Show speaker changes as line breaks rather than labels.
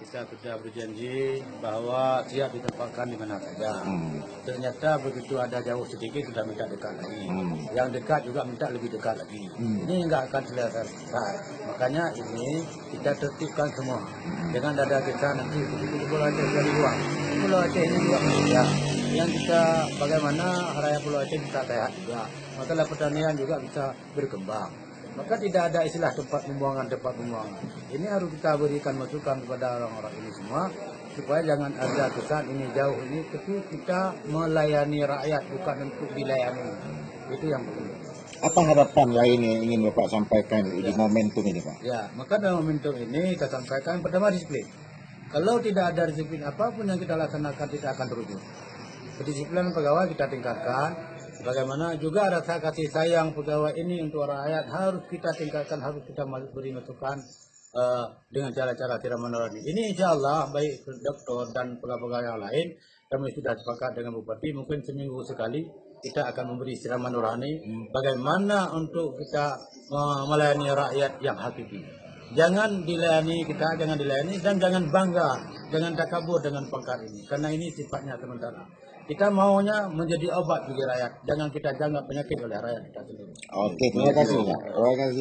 Kita sudah berjanji bahwa siap ditempatkan di mana saja. Ternyata begitu ada jauh sedikit sudah minta dekat lagi. Yang dekat juga minta lebih dekat lagi. Ini nggak akan selesai. Makanya ini kita tertibkan semua. Jangan ada kita nanti begitu Pulau Aceh jadi luar. Pulau Aceh ini juga berbeda. Yang kita bagaimana raya Pulau Aceh bisa sehat juga. Masalah pertanian juga bisa berkembang. Maka tidak ada istilah tempat pembuangan. Ini harus kita berikan masukan kepada orang-orang ini semua supaya jangan ada kesan ini jauh ini, tapi kita melayani rakyat bukan untuk dilayani. Itu yang penting.
Apa harapan lain yang ingin Bapak sampaikan di momentum ini, Pak?
Ya, maka dalam momentum ini kita sampaikan pertama disiplin. Kalau tidak ada disiplin apapun yang kita laksanakan tidak akan terwujud. Kedisiplinan pegawai kita tingkatkan. Bagaimana juga rasa kasih sayang pegawai ini untuk rakyat harus kita tingkatkan, harus kita beri masukan dengan cara-cara siraman nurani. Ini insya Allah baik dokter dan pegawai yang lain kami sudah sepakat dengan Bupati mungkin seminggu sekali kita akan memberi siraman nurani bagaimana untuk kita melayani rakyat yang hakiki. Jangan dilayani kita, jangan dilayani dan jangan bangga, jangan takabur dengan pangkat ini karena ini sifatnya sementara. Kita maunya menjadi obat bagi rakyat, jangan kita jangan penyakit oleh rakyat kita sendiri.
Oke, terima kasih, Pak. Terima kasih.